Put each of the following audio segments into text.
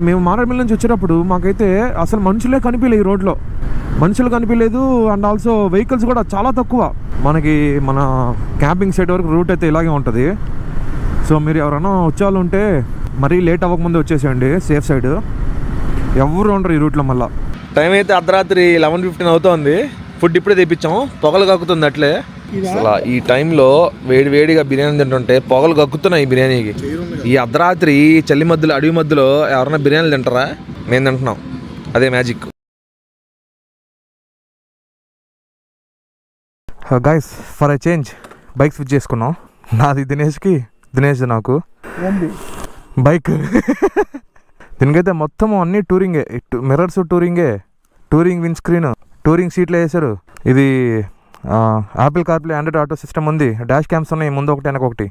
మేము మారేడుమిల్లి నుంచి వచ్చేటప్పుడు మాకైతే అసలు మనుషులే కనిపించలేదు, ఈ రోడ్లో మనుషులు కనిపించలేదు. అండ్ ఆల్సో వెహికల్స్ కూడా చాలా తక్కువ. మనకి మన క్యాంపింగ్ సైట్ వరకు రూట్ అయితే ఇలాగే ఉంటుంది. సో మీరు ఎవరైనా వచ్చేవాళ్ళు ఉంటే మరీ లేట్ అవ్వకముందే వచ్చేసేయండి, సేఫ్ సైడ్. ఎవరు ఉండరు ఈ రూట్లో. మళ్ళీ టైం అయితే అర్ధరాత్రి 11:15 అవుతుంది. ఫుడ్ ఇప్పుడే తెప్పించాం, పొగలు కక్కుతుంది అట్లే. అసలు ఈ టైంలో వేడిగా బిర్యానీ తింటుంటే పొగలు కక్కుతున్నాయి ఈ బిర్యానీకి. ఈ అర్ధరాత్రి చలి మధ్యలో, అడవి మధ్యలో ఎవరైనా బిర్యానీలు తింటారా? మేము తింటున్నాం, అదే magic. Guys, for a change bike switch చేసుకున్నాం. నాది దినేష్ నాకు బైక్. దీనికైతే మొత్తం అన్నీ టూరింగే, మిర్రర్స్ టూరింగే, టూరింగ్ విండ్ స్క్రీన్, టూరింగ్ సీట్లు వేసారు. ఇది Apple CarPlay, Android Auto system ఉంది, డాష్ క్యామ్స్ ఉన్నాయి, ముందు ఒకటి వెనక ఒకటి.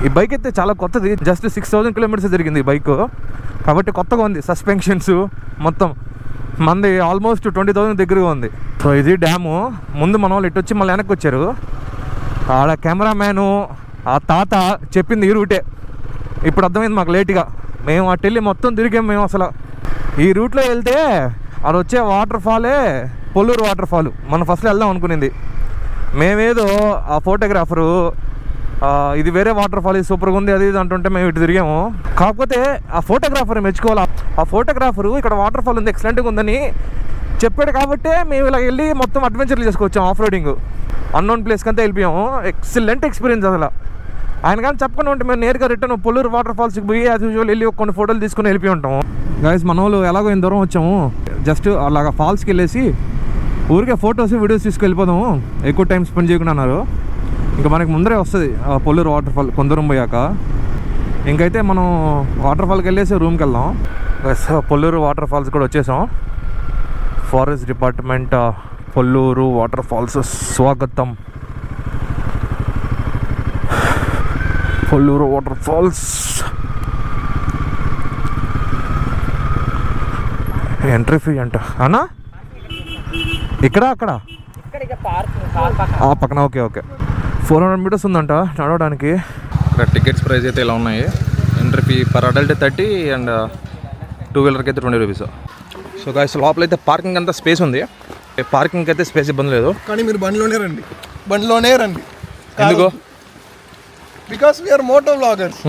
ఈ బైక్ అయితే చాలా కొత్తది, జస్ట్ 6,000 కిలోమీటర్స్ జరిగింది ఈ బైక్ కాబట్టి కొత్తగా ఉంది. సస్పెన్షన్స్ మొత్తం మంది ఆల్మోస్ట్ 20,000 దగ్గరగా ఉంది. సో ఇది డ్యాము. ముందు మన వాళ్ళు ఇటు వచ్చి మళ్ళీ వెనక్కి వచ్చారు. ఆడ కెమెరామ్యాను ఆ తాత చెప్పింది ఈ రూటే. ఇప్పుడు అర్థమైంది మాకు లేట్గా. మేము అటు వెళ్ళి మొత్తం తిరిగాము. మేము అసలు ఈ రూట్లో వెళ్తే అది వచ్చే వాటర్ ఫాలే పొల్లూరు వాటర్ ఫాల్. మనం ఫస్ట్లో వెళ్దాం అనుకునేది. మేమేదో ఆ ఫోటోగ్రాఫరు ఇది వేరే వాటర్ ఫాల్, ఇది సూపర్గా ఉంది, అది ఇది అంటుంటే మేము ఇటు తిరిగాము. కాకపోతే ఆ ఫోటోగ్రాఫర్ మెచ్చుకోవాలి. ఆ ఫోటోగ్రాఫరు ఇక్కడ వాటర్ ఫాల్ ఉంది, ఎక్సలెంట్గా ఉందని చెప్పాడు కాబట్టి మేము ఇలా వెళ్ళి మొత్తం అడ్వెంచర్లు చేసుకొచ్చాం. ఆఫ్ రోడింగ్ అన్నోన్ ప్లేస్కి అంతా వెళ్ళిపోయాము. ఎక్సలెంట్ ఎక్స్పీరియన్స్ అసలు. ఆయన కానీ చెప్పకుండా ఉంటే మేము నేరుగా రిటర్న్ పొల్లూరు వాటర్ ఫాల్స్కి పోయి యాజ్ యూజువల్ వెళ్ళి కొన్ని ఫోటోలు తీసుకుని వెళ్ళిపోయి ఉంటాము. గైస్, మన వాళ్ళు ఎలాగో ఇంత దూరం వచ్చాము, జస్ట్ అలాగా ఫాల్స్కి వెళ్ళేసి ఊరికే ఫొటోస్ వీడియోస్ తీసుకెళ్ళిపోదాము, ఎక్కువ టైం స్పెండ్ చేయకుండా అన్నారు. ఇంకా మనకి ముందరే వస్తుంది పొల్లూరు వాటర్ ఫాల్ కొందరం పోయాక. ఇంకైతే మనం వాటర్ ఫాల్కి వెళ్ళేసి రూమ్కి వెళ్దాం. పొల్లూరు వాటర్ ఫాల్స్ కూడా వచ్చేసాం. Forest department Polluru waterfalls స్వాగతం. Polluru waterfalls entry fee అంట అన్నా? ఇక్కడ అక్కడ పక్కన. ఓకే 400 మీటర్స్ ఉందంట నడవడానికి. ఇక్కడ టికెట్స్ ప్రైస్ అయితే ఇలా ఉన్నాయి. Entry fee per adult 30 and 2 వీలర్కి అయితే 20 రూపీస్. సో గాయ్స్, లోపల అయితే పార్కింగ్ అంతా స్పేస్ ఉంది. పార్కింగ్కి అయితే స్పేస్ ఇబ్బంది లేదు, కానీ మీరు బండిలోనే రండి. ఎందుకు? Because we are moto vloggers.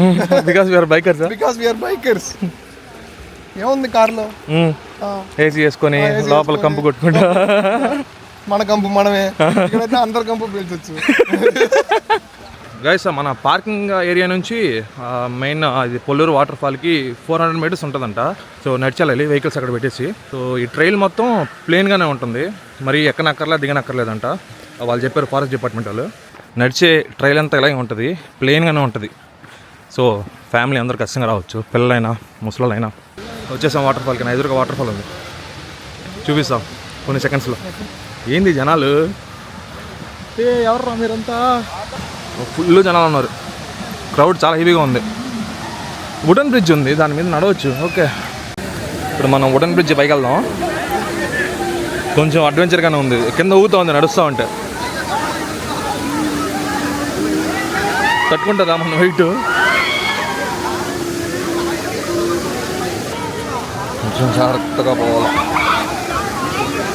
Because we are bikers. ఏముంది కార్లో ఏసీ వేసుకొని లోపల కంపు కొట్టుకుంటా. మన కంపు మనమే, ఇక్కడైతే అందరు కంపు పీల్చొచ్చు. గైస్, మన పార్కింగ్ ఏరియా నుంచి మెయిన్ ఇది పొల్లూరు వాటర్ ఫాల్కి 400 మీటర్స్ ఉంటుందంట. సో నడిచాలి వెహికల్స్ అక్కడ పెట్టేసి. సో ఈ ట్రైల్ మొత్తం ప్లేన్గానే ఉంటుంది, మరి ఎక్కనక్కర్లేదు దిగనక్కర్లేదంట. వాళ్ళు చెప్పారు ఫారెస్ట్ డిపార్ట్మెంట్ వాళ్ళు. నడిచే ట్రైల్ అంతా ఇలాగే ఉంటుంది, ప్లేన్గానే ఉంటుంది. సో ఫ్యామిలీ అందరూ కష్టంగా రావచ్చు, పిల్లలైనా ముసలైనా. వచ్చేసాం వాటర్ ఫాల్కి. నా ఎదురుగా వాటర్ ఫాల్ ఉంది, చూపిస్తాం కొన్ని సెకండ్స్లో. ఏంది జనాలు, ఎవర్రా మీరంతా? ఫుల్ జనాలు ఉన్నారు, క్రౌడ్ చాలా హెవీగా ఉంది. వుడెన్ బ్రిడ్జ్ ఉంది, దాని మీద నడవచ్చు. ఓకే, ఇప్పుడు మనం వుడెన్ బ్రిడ్జ్ పైకి వెళ్దాం. కొంచెం అడ్వెంచర్గానే ఉంది, కింద ఊగుతూ ఉంది నడుస్తూ ఉంటే. తట్టుకుంటుందా మన వెయిట్? కొంచెం జాగ్రత్తగా పోవాలి.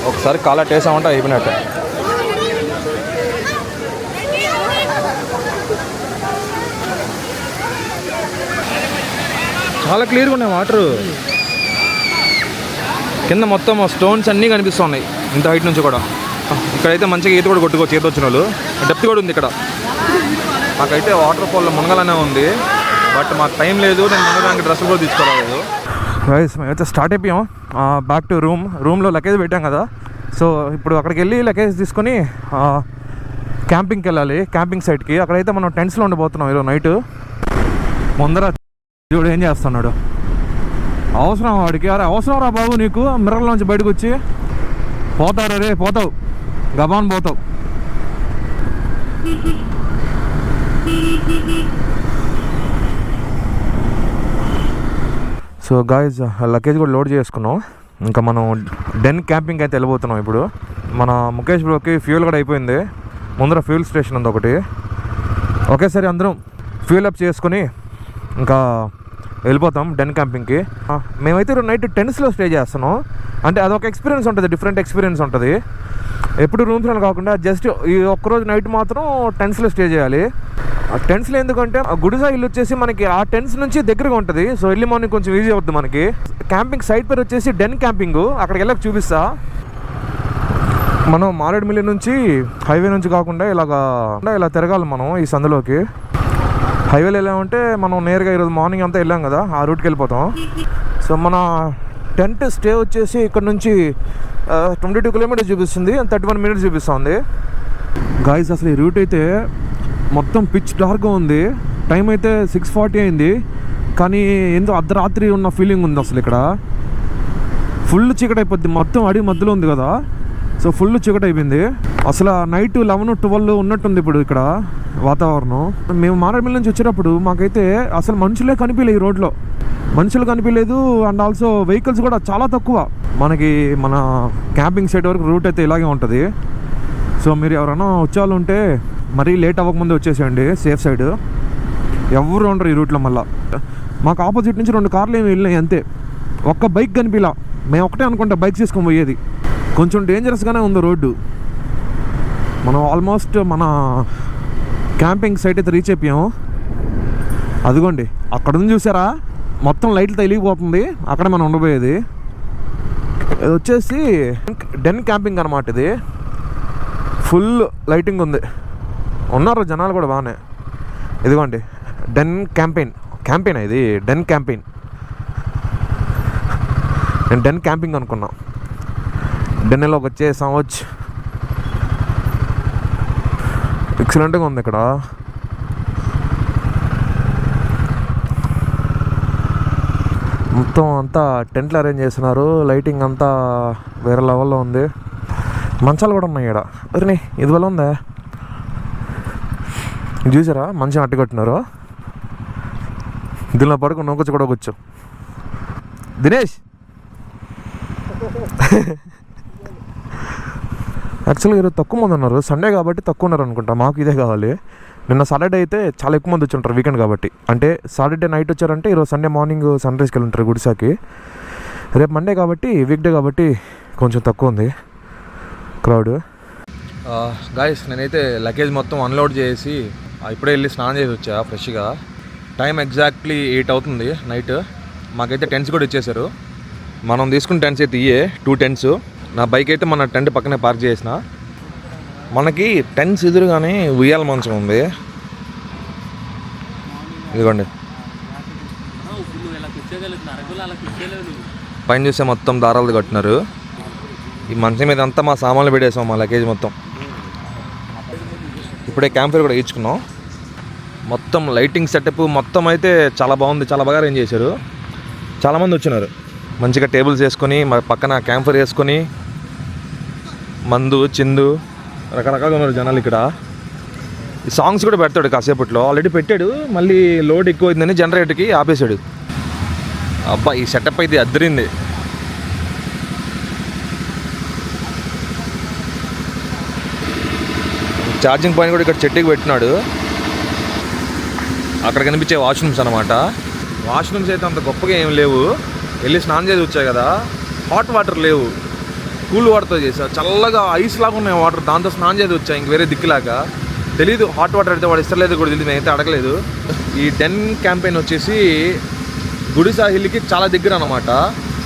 ఒకసారి కాలా టేసామంటే అయిపోయినట్టే. చాలా క్లియర్గా ఉన్నాయి వాటరు. కింద మొత్తం స్టోన్స్ అన్నీ కనిపిస్తూ ఉన్నాయి ఇంత హైట్ నుంచి కూడా. ఇక్కడైతే మంచిగా ఈత కూడా కొట్టుకోవచ్చు, ఈత వచ్చిన వాళ్ళు. డెప్త్ కూడా ఉంది ఇక్కడ. మాకైతే వాటర్ ఫాల్లో మునగాలనే ఉంది, బట్ మాకు టైం లేదు. నేను మునగడానికి డ్రెస్ కూడా తీసుకోలేదు. గైస్, మేమైతే స్టార్ట్ అయిపోయాం బ్యాక్ టు రూమ్లో లగేజ్ పెట్టాం కదా. సో ఇప్పుడు అక్కడికి వెళ్ళి లగేజ్ తీసుకొని క్యాంపింగ్కి వెళ్ళాలి, క్యాంపింగ్ సైట్కి. అక్కడైతే మనం టెంట్స్లో ఉండిపోతున్నాం ఈరోజు నైట్. ముందర చూడు ఏం చేస్తున్నాడు. అవసరం వాడికి? అరే అవసరం రా బాబు నీకు, మిర్రర్లోంచి బయటకు వచ్చి పోతావు రే, పోతావు గబాన్ పోతావు. సో గాయ్స్, లగేజ్ కూడా లోడ్ చేసుకున్నాం. ఇంకా మనం డెన్ క్యాంపింగ్ అయితే వెళ్ళిపోతున్నాం. ఇప్పుడు మన ముఖేష్ బ్రోకి ఫ్యూల్ కూడా అయిపోయింది. ముందర ఫ్యూల్ స్టేషన్ ఉంది ఒకటి. ఒకేసారి అందరం ఫ్యూల్ అప్ చేసుకొని ఇంకా వెళ్ళిపోతాం డెన్ క్యాంపింగ్కి. మేమైతే నైట్ టెంట్స్లో స్టే చేస్తున్నాం. అంటే అదొక ఎక్స్పీరియన్స్ ఉంటుంది, డిఫరెంట్ ఎక్స్పీరియన్స్ ఉంటుంది. ఎప్పుడు రూమ్స్లో కాకుండా జస్ట్ ఈ ఒక్కరోజు నైట్ మాత్రం టెంట్స్లో స్టే చేయాలి. ఆ టెంట్స్లో ఎందుకంటే గుడిసా ఇల్లు వచ్చేసి మనకి ఆ టెంట్స్ నుంచి దగ్గరగా ఉంటుంది. సో ఎర్లీ మార్నింగ్ కొంచెం ఈజీ అవుతుంది మనకి. క్యాంపింగ్ సైట్ పేరు వచ్చేసి డెన్ క్యాంపింగ్. అక్కడికి వెళ్ళక చూపిస్తా. మనం మారేడుమిల్లి నుంచి హైవే నుంచి కాకుండా ఇలా తిరగాలి మనం ఈ సందులోకి. హైవేలో వెళ్ళామంటే మనం నేరుగా ఈరోజు మార్నింగ్ అంతా వెళ్ళాం కదా, ఆ రూట్కి వెళ్ళిపోతాం. సో మన టెంట్ స్టే వచ్చేసి ఇక్కడ నుంచి 22 కిలోమీటర్స్ చూపిస్తుంది, 31 మినిట్స్ చూపిస్తుంది. గాయస్ అసలు ఈ రూట్ అయితే మొత్తం పిచ్ డార్క్గా ఉంది. టైం అయితే 6:40 అయింది, కానీ ఏందో అర్ధరాత్రి ఉన్న ఫీలింగ్ ఉంది. అసలు ఇక్కడ ఫుల్ చీకటి అయిపోద్ది, మొత్తం అడవి మధ్యలో ఉంది కదా. సో ఫుల్ చీకటి అయిపోయింది. అసలు నైట్ 11-12 ఉన్నట్టుంది ఇప్పుడు ఇక్కడ వాతావరణం. మేము మారేడుమిల్లి నుంచి వచ్చేటప్పుడు మాకైతే అసలు మనుషులే కనిపించలేదు, ఈ రోడ్లో మనుషులు కనిపించలేదు. అండ్ ఆల్సో వెహికల్స్ కూడా చాలా తక్కువ. మనకి మన క్యాంపింగ్ సైట్ వరకు రూట్ అయితే ఇలాగే ఉంటుంది. సో మీరు ఎవరైనా వచ్చేవాళ్ళు ఉంటే మరీ లేట్ అవ్వకముందే వచ్చేసేయండి, సేఫ్ సైడ్. ఎవరు ఉండరు ఈ రూట్లో. మళ్ళీ మాకు ఆపోజిట్ నుంచి 2 కార్లు ఏమి వెళ్ళినాయి అంతే, ఒక్క బైక్ కనిపించలా. మేము ఒకటే అనుకుంటా బైక్ తీసుకొని పోయేది. కొంచెం డేంజరస్గానే ఉంది రోడ్డు. మనం ఆల్మోస్ట్ మన క్యాంపింగ్ సైట్ అయితే రీచ్ అయిపోయాము. అదిగోండి అక్కడ ఉంది చూసారా, మొత్తం లైట్లు తెలియపోతుంది. అక్కడ మనం ఉండబోయేది. ఇది వచ్చేసి డెన్ క్యాంపింగ్ అనమాట. ఇది ఫుల్ లైటింగ్ ఉంది, ఉన్నారు జనాలు కూడా బాగానే. ఇదిగోండి డెన్ క్యాంపెయిన్ ఇది డెన్ క్యాంపెయిన్. నేను డెన్ క్యాంపింగ్ అనుకున్నా. డెన్లోకి వచ్చేసాం. ఎక్సలెంట్గా ఉంది ఇక్కడ. మొత్తం అంతా టెంట్లు అరేంజ్ చేస్తున్నారు, లైటింగ్ అంతా వేరే లెవెల్లో ఉంది. మంచాలు కూడా ఉన్నాయి ఇక్కడ. అరే ఇది వల్ల ఉందా, చూసారా మంచం అట్టు కట్టినారు. దీనిలో పడుకుని నొక్కొచ్చు కూడా కూర్చో. దినేష్ యాక్చువల్గా ఈరోజు తక్కువ మంది ఉన్నారు, సండే కాబట్టి తక్కువ ఉన్నారు అనుకుంటా. మాకు ఇదే కావాలి. నిన్న సాటర్డే అయితే చాలా ఎక్కువ మంది వచ్చి ఉంటారు, వీకెండ్ కాబట్టి. అంటే సాటర్డే నైట్ వచ్చారంటే ఈరోజు సండే మార్నింగ్ సన్ రైజ్కి వెళ్ళి ఉంటారు గుడిసాకి. రేపు మండే కాబట్టి వీక్ డే కాబట్టి కొంచెం తక్కువ ఉంది క్రౌడ్. గాయస్ నేనైతే లగేజ్ మొత్తం అన్లోడ్ చేసి ఇప్పుడే వెళ్ళి స్నానం చేసి వచ్చా ఫ్రెష్గా. టైం ఎగ్జాక్ట్లీ 8 అవుతుంది నైట్. మాకైతే టెంట్స్ కూడా ఇచ్చేసారు. మనం తీసుకున్న టెంట్స్ అయితే 2 టెంట్స్. నా బైక్ అయితే మన టెంట్ పక్కనే పార్క్ చేసిన. మనకి టెంట్స్ ఎదురుగానే ఉయ్యాల మంచం ఉంది. ఇదిగోండి పైన చూస్తే మొత్తం దారాలు కట్టినారు. ఈ మంచం మీద అంతా మా సామాన్లు పెట్టేసాం, మా లగేజ్ మొత్తం. ఇప్పుడే క్యాంప్ ఫైర్ కూడా ఇచ్చుకున్నాం. మొత్తం లైటింగ్ సెటప్ మొత్తం అయితే చాలా బాగుంది, చాలా బాగా అరేంజ్ చేశారు. చాలామంది వచ్చినారు. మంచిగా టేబుల్స్ వేసుకొని పక్కన క్యాంప్ ఫైర్ వేసుకొని మందు చిందు రకరకాలుగా ఉన్నారు జనాలు ఇక్కడ. ఈ సాంగ్స్ కూడా పెడతాడు కాసేపట్లో, ఆల్రెడీ పెట్టాడు. మళ్ళీ లోడ్ ఎక్కువైందని జనరేటర్కి ఆపేశాడు. అబ్బా ఈ సెటప్ అయితే అద్దరింది. ఛార్జింగ్ పాయింట్ కూడా ఇక్కడ చెట్టుకి పెట్టినాడు. అక్కడ కనిపించే వాష్రూమ్స్ అనమాట. వాష్రూమ్స్ అయితే అంత గొప్పగా ఏం లేవు. వెళ్ళి స్నానం చేసి వచ్చాయి కదా, హాట్ వాటర్ లేవు, కూల్ వాటర్తో చేసా. చల్లగా ఐస్ లాగా ఉన్నాయి వాటర్, దాంతో స్నానం చేసి వచ్చా. ఇంక వేరే దిక్కులాగా తెలీదు. హాట్ వాటర్ అయితే వాడు ఇస్తలేదు కూడా తెలియదు, నేనైతే అడగలేదు. ఈ డెన్ క్యాంపెయిన్ వచ్చేసి గుడిసా హిల్కి చాలా దగ్గర అనమాట.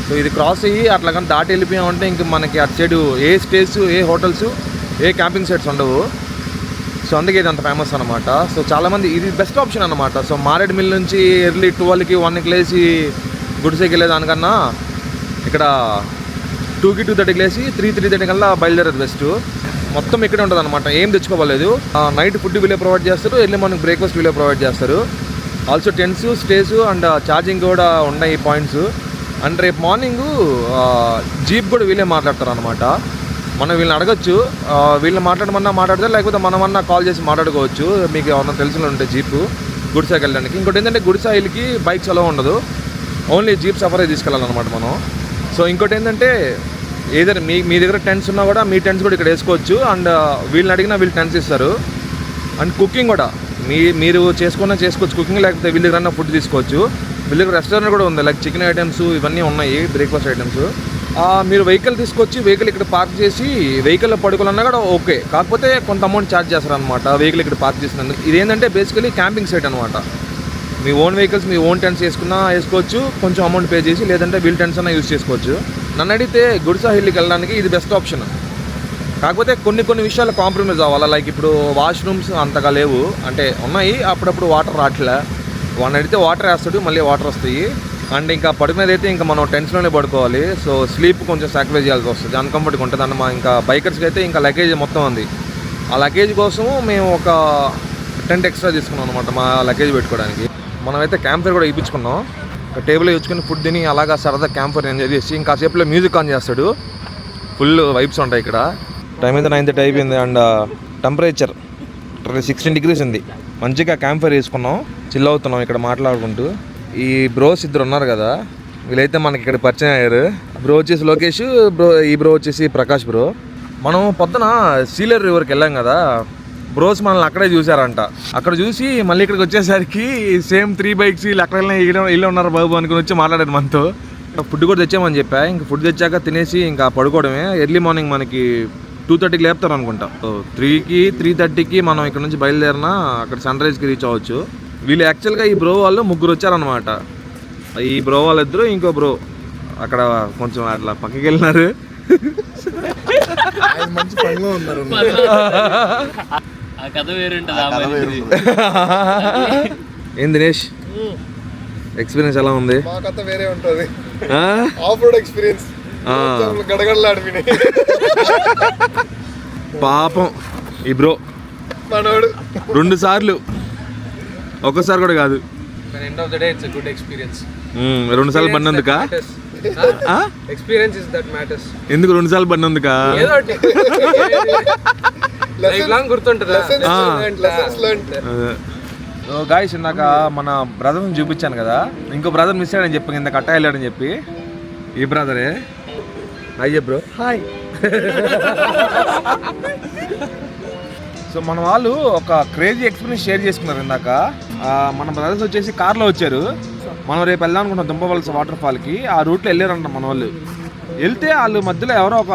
సో ఇది క్రాస్ అయ్యి అట్లా కానీ దాటి వెళ్ళిపోయామంటే ఇంక మనకి అటు సైడు ఏ స్టేస్, ఏ హోటల్స్, ఏ క్యాంపింగ్ సైట్స్ ఉండవు. సో అందుకే ఇది అంత ఫేమస్ అనమాట. సో చాలామంది ఇది బెస్ట్ ఆప్షన్ అనమాట. సో మారేడుమిల్లి నుంచి ఎర్లీ 12కి 1కి లేచి గుడిసెకి వెళ్ళే దానికన్నా ఇక్కడ 2కి 2:30కి లేచి 3:30 కల్లా బయలుదేరేది బెస్ట్. మొత్తం ఇక్కడే ఉంటుంది అనమాట, ఏం తెచ్చుకోవలేదు. నైట్ ఫుడ్ వీళ్ళే ప్రొవైడ్ చేస్తారు, ఎర్లీ మార్నింగ్ బ్రేక్ఫాస్ట్ వీళ్ళే ప్రొవైడ్ చేస్తారు. Also tents, stays and charging కూడా ఉన్నాయి ఈ పాయింట్స్. అండ్ రేపు మార్నింగ్ జీప్ కూడా వీళ్ళే మాట్లాడతారు అనమాట. మనం వీళ్ళని అడగచ్చు, వీళ్ళని మాట్లాడమన్నా మాట్లాడతారు, లేకపోతే మనమన్నా కాల్ చేసి మాట్లాడుకోవచ్చు. మీకు ఏమన్నా తెలిసిన ఉంటే జీప్ గుడిసాకి వెళ్ళడానికి. ఇంకోటి ఏంటంటే గుడిసా హిల్కి బైక్స్ అలా ఉండదు, ఓన్లీ జీప్ సఫరే తీసుకెళ్ళాలన్నమాట మనం. సో ఇంకోటి ఏంటంటే ఏదైనా మీ దగ్గర టెంట్స్ ఉన్నా కూడా మీ టెంట్స్ కూడా ఇక్కడ వేసుకోవచ్చు. అండ్ వీళ్ళని అడిగినా వీళ్ళు టెంట్స్ ఇస్తారు. అండ్ కుకింగ్ కూడా మీరు చేసుకోవచ్చు కుకింగ్, లేకపోతే వీళ్ళ దగ్గర ఫుడ్ తీసుకోవచ్చు. వీళ్ళ దగ్గర రెస్టారెంట్ కూడా ఉంది, లైక్ చికెన్ ఐటమ్స్ ఇవన్నీ ఉన్నాయి, బ్రేక్ఫాస్ట్ ఐటమ్స్. మీరు వెహికల్ తీసుకొచ్చి వెహికల్ ఇక్కడ పార్క్ చేసి వెహికల్లో పడుకోవాలన్నా కూడా ఓకే, కాకపోతే కొంత అమౌంట్ ఛార్జ్ చేస్తారనమాట వెహికల్ ఇక్కడ పార్క్ చేసినందుకు. ఇదేంటంటే బేసికలీ క్యాంపింగ్ సైట్ అనమాట. మీ ఓన్ వెహికల్స్ మీ ఓన్ టెంట్స్ వేసుకోవచ్చు, కొంచెం అమౌంట్ పే చేసి, లేదంటే వీల్ టెంట్స్ అన్నా యూజ్ చేసుకోవచ్చు. నన్ను అడిగితే గుడిసా హిల్కి వెళ్ళడానికి ఇది బెస్ట్ ఆప్షన్. కాకపోతే కొన్ని విషయాలు కాంప్రమైజ్ అవ్వాలి. లైక్ ఇప్పుడు వాష్రూమ్స్ అంతగా లేవు, అంటే ఉన్నాయి, అప్పుడప్పుడు వాటర్ రావట్లే. వాడిని అడిగితే వాటర్ వేస్తాడు, మళ్ళీ వాటర్ వస్తాయి. అండ్ ఇంకా పడుకునేది అయితే ఇంకా మనం టెంట్స్లోనే పడుకోవాలి. సో స్లీప్ కొంచెం సాక్రిఫైస్ చేయాల్సి వస్తుంది, అన్కంఫర్ట్గా ఉంటుంది. అండ్ మా ఇంకా బైకర్స్కి అయితే ఇంకా లగేజ్ మొత్తం ఉంది. ఆ లగేజ్ కోసము మేము ఒక టెంట్ ఎక్స్ట్రా తీసుకున్నాం అనమాట మా లగేజ్ పెట్టుకోవడానికి. మనమైతే క్యాంప్ ఫైర్ కూడా ఇప్పించుకున్నాం. ఒక టేబుల్ ఇచ్చుకొని ఫుడ్ తిని అలాగా సరదా క్యాంప్ ఫైర్ ఎంజాయ్ చేసి ఇంకా సేపులో మ్యూజిక్ ఆన్ చేస్తాడు. ఫుల్ వైబ్స్ ఉంటాయి ఇక్కడ. టైం అయితే 9:30 అయిపోయింది. అండ్ టెంపరేచర్ 16 degrees ఉంది. మంచిగా క్యాంప్ ఫైర్ వేసుకున్నాం, చిల్ అవుతున్నాం ఇక్కడ మాట్లాడుకుంటూ. ఈ బ్రోస్ ఇద్దరు ఉన్నారు కదా, వీళ్ళైతే మనకి ఇక్కడ పరిచయం అయ్యారు. బ్రో వచ్చేసి లోకేష్, ఈ బ్రో వచ్చేసి ప్రకాష్ బ్రో. మనం పొద్దున సీలేరు రివర్కి వెళ్ళాం కదా, బ్రోస్ మనల్ని అక్కడే చూసారంట. అక్కడ చూసి మళ్ళీ ఇక్కడికి వచ్చేసరికి సేమ్ 3 bikes వీళ్ళు అక్కడ వీళ్ళు ఉన్నారు బాబు అనుకుని వచ్చి మాట్లాడారు మనతో. ఫుడ్ కూడా తెచ్చామని చెప్పా. ఇంకా ఫుడ్ తెచ్చాక తినేసి ఇంకా పడుకోవడమే. ఎర్లీ మార్నింగ్ మనకి 2:30కి లేపుతారు అనుకుంటా. సో 3:30కి మనం ఇక్కడ నుంచి బయలుదేరినా అక్కడ సన్ రైజ్కి రీచ్ అవ్వచ్చు. వీళ్ళు యాక్చువల్గా ఈ బ్రో వాళ్ళు 3 వచ్చారనమాట. ఈ బ్రో వాళ్ళిద్దరు, ఇంకో బ్రో అక్కడ కొంచెం అట్లా పక్కకి వెళ్ళినారు. మంచి పనిలో ఉన్నారు. ఏం దినేష్, ఎక్స్పీరియన్స్ ఎలా ఉంది? మా కథ వేరే ఉంటుంది. ఆఫ్ రోడ్ ఎక్స్పీరియన్స్ గడగడలాడిపోయినాయి. పాపం ఈ బ్రో మనోడు 2 సార్లు, ఒక్కసారి కూడా కాదు. End of the day, it's a good experience. 2 సార్లు బండినందుక? Experience is that matters. ఎందుకు 2 సార్లు బండినందుక? లైఫ్ లాంగ్ గుర్తుంటుందా? గాయస్, ఇందాక మన బ్రదర్ని చూపించాను కదా, ఇంకో బ్రదర్ మిస్ అయ్యాడని చెప్పి ఇంత కట్ట వెళ్ళాడని చెప్పి. ఈ బ్రదరే. Hi bro. హాయ్. సో మన వాళ్ళు ఒక క్రేజీ ఎక్స్పీరియన్స్ షేర్ చేసుకున్నారు ఇందాక. మన బ్రదర్స్ వచ్చేసి కార్లో వచ్చారు. మనం రేపు వెళ్దాం అనుకున్నాం దుంపవలస వాటర్ ఫాల్కి. ఆ రూట్లో వెళ్ళారంట మన వాళ్ళు. వెళ్తే వాళ్ళు మధ్యలో ఎవరో ఒక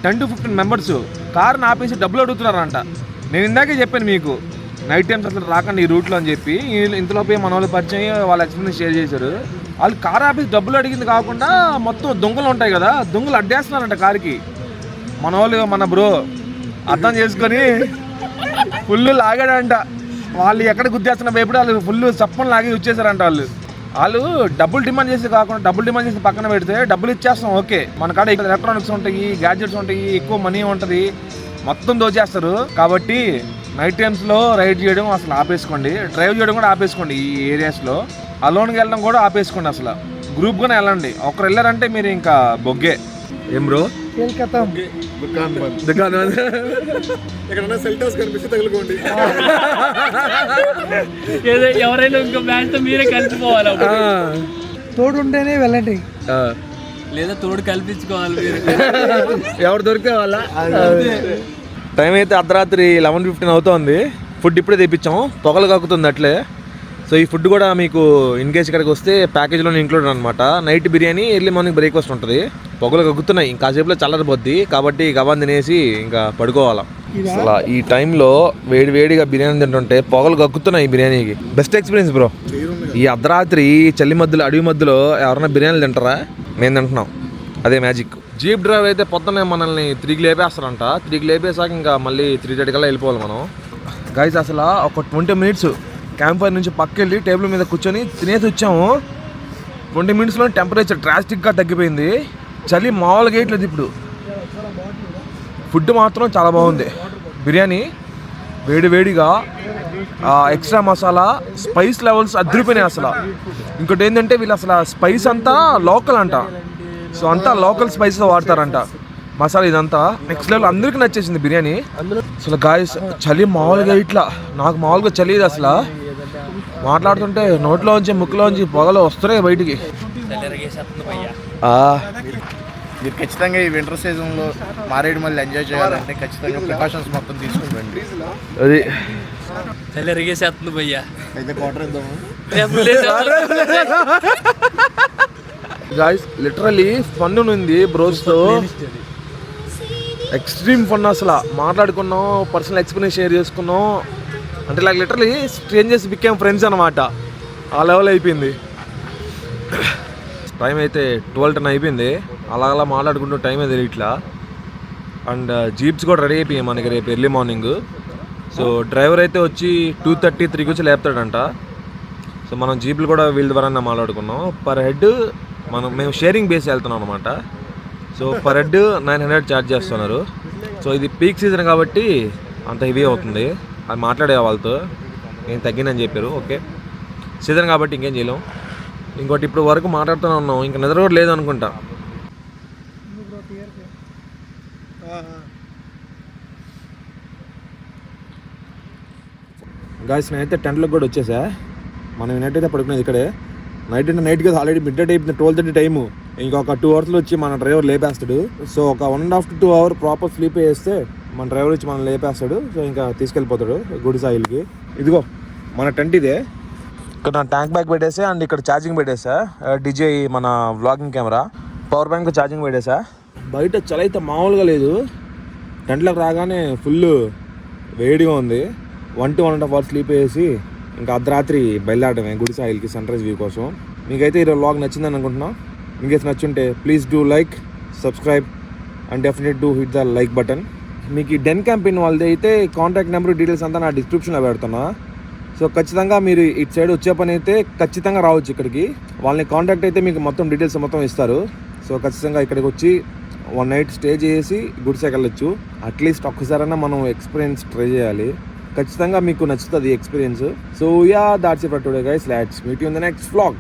10 to 15 మెంబర్స్ కార్ని ఆపేసి డబ్బులు అడుగుతున్నారంట. నేను ఇందాకే చెప్పాను మీకు, నైట్ టైమ్స్ అసలు రాకండి ఈ రూట్లో అని చెప్పి. ఇంతలోపే మన వాళ్ళు పరిచయం, వాళ్ళ ఎక్స్పీరియన్స్ షేర్ చేశారు. వాళ్ళు కార్ ఆపేసి డబ్బులు అడిగింది కాకుండా మొత్తం దొంగలు ఉంటాయి కదా, దొంగలు అడ్డేస్తున్నారంట కార్కి. మన వాళ్ళు, మన బ్రో అర్థం చేసుకొని ఫుల్ లాగాడంట. వాళ్ళు ఎక్కడ గుద్దేస్తున్న భయపడి వాళ్ళు ఫుల్ చప్పని లాగి వచ్చేసారంట. వాళ్ళు డబ్బులు డిమాండ్ చేసి కాకుండా, డబ్బులు డిమాండ్ చేసి పక్కన పెడితే డబ్బులు ఇచ్చేస్తాం ఓకే, మన కాడ ఎలక్ట్రానిక్స్ ఉంటాయి, గ్యాడ్జెట్స్ ఉంటాయి, ఎక్కువ మనీ ఉంటుంది, మొత్తం దోచేస్తారు. కాబట్టి నైట్ టైమ్స్లో రైడ్ చేయడం అసలు ఆపేసుకోండి, డ్రైవ్ చేయడం కూడా ఆపేసుకోండి. ఈ ఏరియాస్లో అలోన్కి వెళ్ళడం కూడా ఆపేసుకోండి. అసలు గ్రూప్గానే వెళ్ళండి. ఒకరు వెళ్ళారంటే మీరు ఇంకా బొగ్గే. ఏం బ్రో? ఎక్కడన్నా సెల్టర్స్ కనిపిస్తే తగులుకోండి. ఎవరైనా ఇంకో బ్యాచ్ తో మీరే కలిసిపోవాలి. తోడు ఉంటేనే వెళ్ళండి, లేదా తోడు కల్పించుకోవాలి మీరు. ఎవరు దొరికితే వాళ్ళ. టైం అయితే అర్ధరాత్రి 11:15 అవుతోంది. ఫుడ్ ఇప్పుడే తెప్పించాము, పొగలు కక్కుతుంది అట్లే. సో ఈ ఫుడ్ కూడా మీకు ఇన్ కేస్ ఇక్కడికి వస్తే ప్యాకేజ్లోనే ఇంక్లూడ్ అనమాట. Night biryani, early morning breakfast ఉంటుంది. పొగలు కక్కుతున్నాయి, ఇంకాసేపులో చల్లరిపోద్ది కాబట్టి గబాన్ తినేసి ఇంకా పడుకోవాలా. అసలు ఈ టైంలో వేడిగా బిర్యానీ తింటుంటే పొగలు కక్కుతున్నాయి ఈ బిర్యానీకి. Best experience bro. ఈ అర్ధరాత్రి చలి మధ్యలో, అడవి మధ్యలో ఎవరైనా బిర్యానీలు తింటారా? మేము తింటున్నాం, అదే మ్యాజిక్. జీప్ డ్రైవర్ అయితే పొద్దున్నే మనల్ని 3కి లేపేస్తారంట. 3కి లేపేసాక ఇంకా మళ్ళీ 3:30 కల్లా వెళ్ళిపోవాలి మనం. గైస్ అసలు ఒక 20 minutes క్యాంప్ ఫైర్ నుంచి పక్కెళ్ళి టేబుల్ మీద కూర్చొని తినేసి వచ్చాము. 20 minutesలో టెంపరేచర్ డ్రాస్టిక్గా తగ్గిపోయింది. చలి మామూలుగా వేయట్లేదు ఇప్పుడు. ఫుడ్ మాత్రం చాలా బాగుంది. బిర్యానీ వేడిగా, ఎక్స్ట్రా మసాలా, స్పైస్ లెవెల్స్ అదిరిపోయినాయి అసలు. ఇంకోటి ఏంటంటే వీళ్ళు అసలు స్పైస్ అంతా లోకల్ అంట. సో అంతా లోకల్ స్పైసెస్ వాడతారంట. మసాలా ఇదంతా నెక్స్ట్ లెవెల్. అందరికీ నచ్చేసింది బిర్యానీ. అసలు గాయస్ చలి మామూలుగా ఇట్లా, నాకు మామూలుగా చలి ఇది అసలు. మాట్లాడుతుంటే నోట్లోంచి ముక్కులోంచి పొగలు వస్తున్నాయి బయటికి. మీరు ఖచ్చితంగా ఈ వింటర్ సీజన్లో మారేడుమల్లి ఎంజాయ్ చేయాలంటే ఖచ్చితంగా ప్రికాషన్స్ మొత్తం తీసుకుంటండి. అది చల్లరిగేసేస్తుంది భయ్యా. అయితే క్వార్టర్ ఇద్దాము. గాయ్స్ లిటరలీ ఫన్ ఉంది బ్రోస్తో, ఎక్స్ట్రీమ్ ఫన్. అసలు మాట్లాడుకున్నాం, పర్సనల్ ఎక్స్పీరియన్స్ షేర్ చేసుకున్నాం. అంటే like literally strangers became friends అనమాట. ఆ లెవెల్ అయిపోయింది. టైం అయితే 12:10 అయిపోయింది. అలా మాట్లాడుకుంటూ టైం అయితే ఇట్లా. అండ్ జీప్స్ కూడా రెడీ అయిపోయాయి మనకి రేపు ఎర్లీ మార్నింగ్. సో డ్రైవర్ అయితే వచ్చి 2:33 వచ్చి లేపుతాడంట. సో మనం జీప్లు కూడా వీళ్ళ ద్వారా మాట్లాడుకున్నాం. పర్ హెడ్ మేము షేరింగ్ బేస్ వెళ్తున్నాం అనమాట. సో పర్ హెడ్ 900 ఛార్జ్ చేస్తున్నారు. సో ఇది పీక్ సీజన్ కాబట్టి అంత హెవీ అవుతుంది. అది మాట్లాడే వాళ్ళతో ఏం తగ్గిందని చెప్పారు. ఓకే, సీజన్ కాబట్టి ఇంకేం చేయలేం. ఇంకోటి ఇప్పుడు వరకు మాట్లాడుతూనే ఉన్నాం, ఇంకా నిద్ర కూడా లేదు అనుకుంటా. గాయస్ నేనైతే టెంట్లకు కూడా వచ్చేసా. మనం నైట్ అయితే పడుకునేది ఇక్కడే. నైట్ కదా ఆల్రెడీ మిడ్ నైట్ అయిపోయింది, 12:30 టైము. ఇంకొక 2 అవర్స్లో వచ్చి మన డ్రైవర్ లేపేస్తాడు. సో ఒక 1.5 to 2 hours ప్రాపర్ స్లీప్ వేస్తే మన డ్రైవర్ వచ్చి మనం లేపేస్తాడు. సో ఇంకా తీసుకెళ్ళిపోతాడు గుడి సాయిల్కి. ఇదిగో మన టెంట్ ఇదే. ఇక్కడ నా ట్యాంక్ బ్యాగ్ పెట్టేసా. అండ్ ఇక్కడ ఛార్జింగ్ పెట్టేసా, డిజే మన vlogging camera, power bank charging పెట్టేసా. బయట చలి అయితే మామూలుగా లేదు. టెంట్లోకి రాగానే ఫుల్ వేడిగా ఉంది. 1 to 1.5 hours స్లీప్ వేసి ఇంకా అర్ధరాత్రి బయలుదేరడమే గుడి సాయిల్కి సన్ రైజ్ వ్యూ కోసం. మీకైతే ఈరోజు వ్లాగ్ నచ్చిందని అనుకుంటున్నా. ఇంకేసి నచ్చుంటే please do like, subscribe and definite do hit the like button. మీకు ఈ డెన్ క్యాంపెయిన్ వాళ్ళది అయితే కాంటాక్ట్ నెంబర్ డీటెయిల్స్ అంతా నా డిస్క్రిప్షన్లో పెడుతున్నా. సో ఖచ్చితంగా మీరు ఇటు సైడ్ వచ్చే పని అయితే ఖచ్చితంగా రావచ్చు ఇక్కడికి. వాళ్ళని కాంటాక్ట్ అయితే మీకు మొత్తం డీటెయిల్స్ మొత్తం ఇస్తారు. సో ఖచ్చితంగా ఇక్కడికి వచ్చి 1 night స్టే చేసి గుడిసెకి వెళ్ళొచ్చు. అట్లీస్ట్ ఒక్కసారైనా మనం ఎక్స్పీరియన్స్ ట్రై చేయాలి. ఖచ్చితంగా మీకు నచ్చుతుంది experience. So yeah, that's it for today guys. Let's meet you in the next vlog.